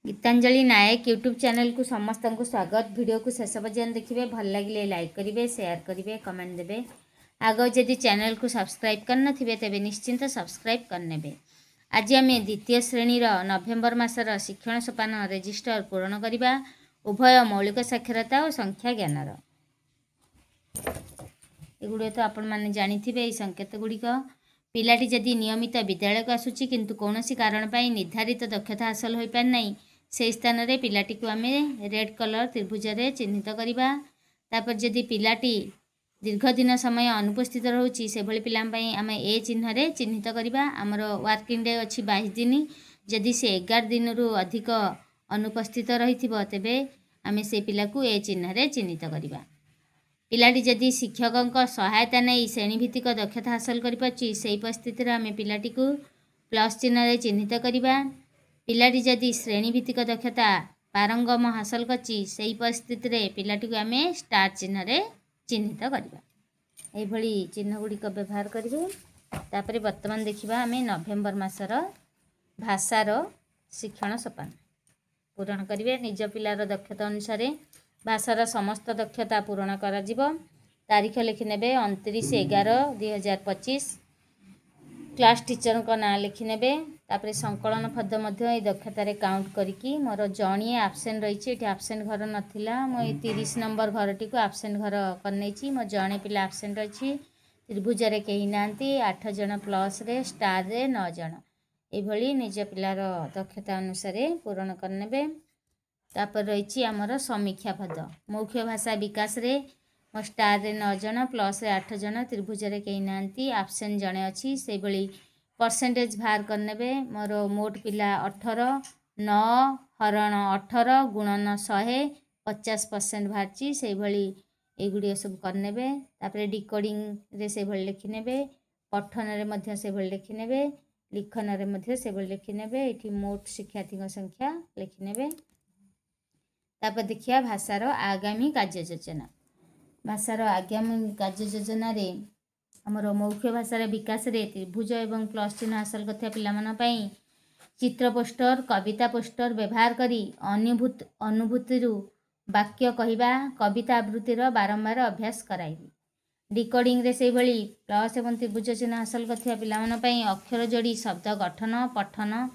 गीतांजलि नायक YouTube channel को समस्त को स्वागत। वीडियो को शेष पर्यंत देखिए, भल लगे लाइक करेंगे, शेयर करेंगे, कमेंट देवे। आग जदि चैनल को सब्सक्राइब करन तेज निश्चिंत सब्सक्राइब करने। आज आम द्वितीय श्रेणी नवेम्बर मासर शिक्षण सोपान रेजिस्टर पूरण करवा। उभय मौलिक साक्षरता और संख्या ज्ञानर एगुड़े तो आपण मैंने जानी थे। संकेत गुड़िक पिलाटी जदि नियमित विद्यालय को आसूची किंतु कौन कारण पर निर्धारित दक्षता हासिल हो पार नहीं, से स्थान में पिलाटी को आम रेड कलर त्रिभुज रे चिन्हित करवा। तापर जदि पिलाटी दीर्घ दिन समय अनुपस्थित रोचे से भली पिला आम ए चिन्ह रे चिन्हित करवा। आमर वर्किंग डे अच्छी 22 दिन, जदि से 11 दिन रु अधिक अनुपस्थित रही तेबे आम से पिला को ए चिन्ह रे चिन्हित करवा। पिलाटी जदि शिक्षकों सहायता नहीं श्रेणीभित्तिक दक्षता हासिल कर परिस्थिति आम पिलाटी को प्लस चिन्ह रे चिन्हित करवा। पिलाटी जदि श्रेणीभित्तिक दक्षता पारंगम हासिल कर परिस्थिति रे पिलाटी को आम स्टार चिन्ह रे चिन्हित करवा। यही चिन्ह गुड़िक व्यवहार करेंगे। तापर बर्तमान देखा आम नवेम्बर मासर भाषार शिक्षण सोपान पूरण करेंगे। निज पिलार दक्षता अनुसार भाषार समस्त दक्षता पूरण कर तारीख लिखिने 29/11/2025। क्लास टीचर का नाँ लिखिने। तापर संकलन पद दक्षतार काउंट करी मोर जड़िए आबसेंट रही। आबसेंट घर नाला, मुझे 30 नंबर घरटी को आबसेंट घर कर मो जड़े पिला आबसेंट रही। त्रिभुज रे कहीं ना 8 जन प्लस रे स्टार रे 9 जन। ये निज पिलार दक्षता अनुसार पूरण करने। तापर रही आमर समीक्षा पद मौखिक भाषा विकास रे मो स्टार रे 9 जन प्लस रे 8 जन। त्रिभुज रे कहीं ना आबसेंट जड़े अच्छी से परसेंटेज बाहर करने। मोर मोट पिला 18, 9 हरण 18 गुणन 100 50% बाहरी से एगुड़ी सब करने। तापर डिकोडिंग रे से लिखिने, पठन से लिखिने, लिखन से लिखिने। ये मोट शिक्षार्थी संख्या लिखिने। तापर देखिए भाषार आगामी कार्य योजना। भाषार आगामी कार्य योजना रे आमर मौखिक भाषार विकास रे त्रिभुज एवं प्लस चिन्ह हासिल करथिबा पिलामानपाई चित्र पोस्टर कविता पोस्टर व्यवहार करी अनुभूति वाक्य कहवा कविता आवृत्तिर बारंबार अभ्यास कराइबी। डिकोडिंग रे से प्लस एवं त्रिभुज चिन्ह हासिल करथिबा पिलामानपाई अक्षर जोड़ी शब्द गठन पठन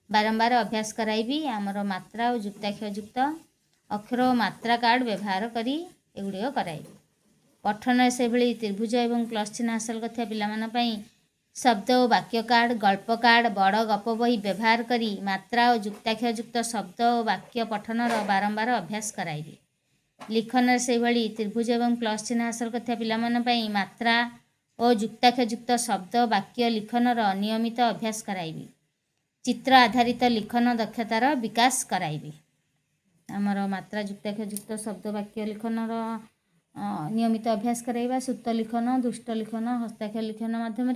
बारंबार अभ्यास कराइबी। आमर मात्रा और युक्ताक्षर युक्त अक्षर और मात्रा कार्ड व्यवहार करी एगुड़िक कराइबी। पठन से त्रिभुज एवं प्लस चिन्ह हासिल करथिबा पिलामानपाई शब्द और वाक्य कार्ड गल्प कार्ड बड़ गप बही व्यवहार करी मात्रा और युक्ताक्षर युक्त शब्द और वाक्य पठनर बारंबार अभ्यास कराइबी। लिखन से त्रिभुज एवं प्लस चिन्ह हासिल करथिबा पिलामानपाई मात्रा और युक्ताक्षर युक्त शब्द वाक्य लिखनर नियमित अभ्यास कराइबी। चित्र आधारित लिखन दक्षतार विकास कराइबी। आमर मात्रा युक्ताक्षर युक्त शब्द वाक्य लिखनर नियमित अभ्यास कराइबा। सूत लिखन दुष्ट लिखन हस्ताक्षर लिखन माध्यम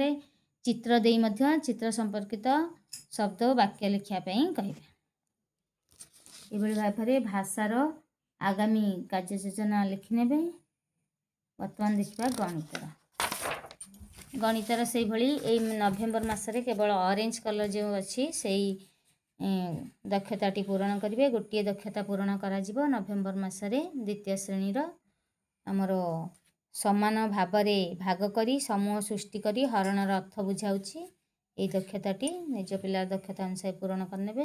चित्र देई मध्य चित्र संपर्कित शब्द वाक्य लिखापी कहबा। ये भाव में भाषार आगामी कार्य योजना लिखिने। बर्तमान देखा गणितर। गणितर से नवेम्बर मासरे केवल ऑरेंज कलर जो अच्छी से दक्षताटी पूरण करेंगे। गोटे दक्षता पूरण करा नवेम्बर मासरे द्वितीय श्रेणीर आमर समान भाव में भाग करी समूह सृष्टि करी हरणर अर्थ बुझाऊँगी। ये दक्षताटी निज पिलार दक्षता अनुसार पूरण करने।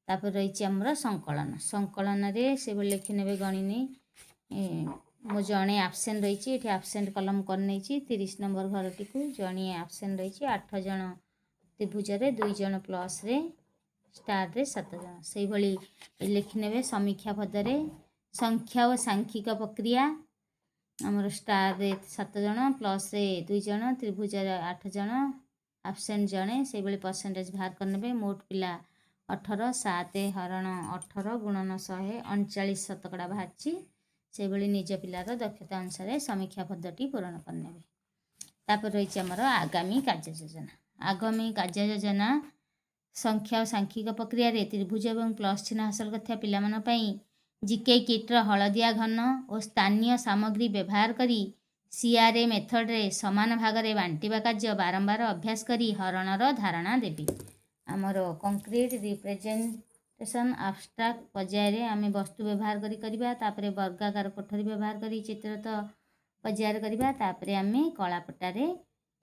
तापर रही आमर संकलन। संकलन रे से लिखिने गणिनी मो जड़े आबसेंट रही। ये आबसेंट कलम कर 30 नंबर घरटी को जड़े आबसेंट रही। 8 जन त्रिभुज रे 2 जन प्लस रे स्टार रे 7 जन से लिखिने। समीक्षा पदरे संख्या और सांख्यिक प्रक्रिया आमर स्टार रे 7 जन प्लस रे 2 जन त्रिभुज 8 जन आबसेंट जड़े से परसेंटेज बाहर करने। मोट पिला 18 7 हरण 18 गुणन 100 39% बाहरी से निज पिलार दक्षता अनुसार समीक्षा पद्धति पूरण करने। तापर रही आमर आगामी कार्य योजना। आगामी कार्य योजना संख्या और सांख्यिक प्रक्रिया रे त्रिभुज एवं प्लस चिन्ह हासिल करथिबा पिलामानपाई जीके किट्र हलदिया घन और स्थानीय सामग्री व्यवहार करी सीआरए मेथड रे समान भाग रे बांटिबा कार्य बारंबार अभ्यास करी हरणर धारणा देबी। आमर कंक्रीट रिप्रेजेंट टेसन आब्स्ट्राक्ट पर्यायर आम वस्तु व्यवहार करिबा तापरे वर्गाकार कोठरी व्यवहार करी चित्रत पर्यायर करिबा तापरे आम कलापटारे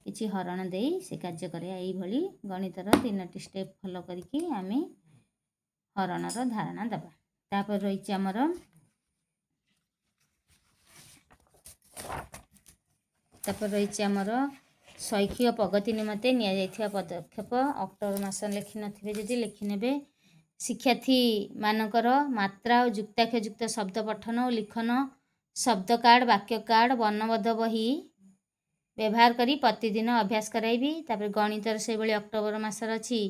किछि हरण देई से कार्य करिया। एई भली गणितर 3टी स्टेप फॉलो करिकी आम हरणर धारणा दबा। तापर रही आमर शैक्षिक प्रगति निमंते निया पदक्षेप अक्टोबर मास लिखि नथिबे जदि लिखि नेबे। शिक्षार्थी मानकर मात्रा और युक्ताक्षयुक्त शब्द पठन और लिखन शब्द कार्ड वाक्य कार्ड वर्णबद्ध बही व्यवहार करी प्रतिदिन अभ्यास कराइबी। तापर गणितर से भली अक्टोबर मासर अछि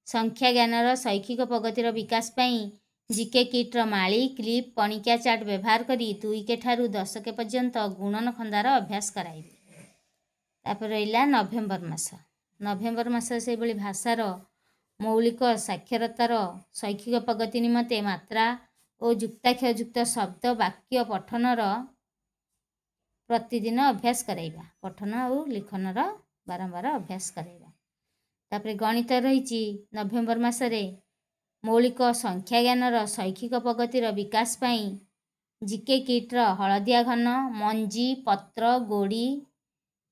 संख्या ज्ञानर शैक्षिक प्रगतिर विकास पई जीके किट्र माली क्लिप पणिका चार्ट व्यवहार करी 2 के ठारू 10 के पर्यंत गुणन खंदार अभ्यास कराइबी। तापर रहिला नवेम्बर मास से भली भाषार मौलिक साक्षरतार शैक्षिक प्रगति निमंते मात्रा और युक्ताक्षयुक्त शब्द वाक्य पठनर प्रतिदिन अभ्यास कराइबा। पठन और लिखनर बारंबार अभ्यास कराइबा। तापर गणित रही नवेम्बर मासरे मौलिक संख्या ज्ञानर शैक्षिक प्रगतिर विकास पई जीके किट्र हलदिया घन मंजी पत्र गोड़ी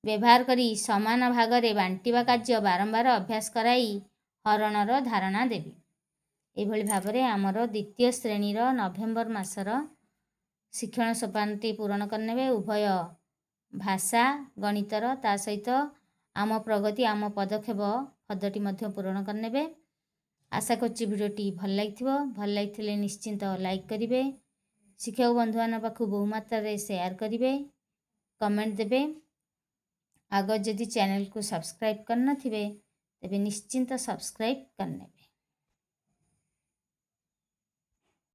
व्यवहार करी समान भागरे बांटिबा कार्य बारंबार अभ्यास कराई हरणर धारणा देवी। एभली भाबरे आमर द्वितीय श्रेणीर नवेम्बर मासर शिक्षण सोपानटी पूरण करने उभय भाषा गणितर ता सहित आम प्रगति आम पदक्षेप पदटी मध्य पूरण करने। आशा करछि भिडियोटी भल लगी निश्चिंत लाइक करेंगे। शिक्षक बंधु मान पाखु बहु मात्रा शेयर करेंगे कमेंट देवे। आगर जदि चैनल को सब्सक्राइब करनथिबे तेबे निश्चिंत सब्सक्राइब करने।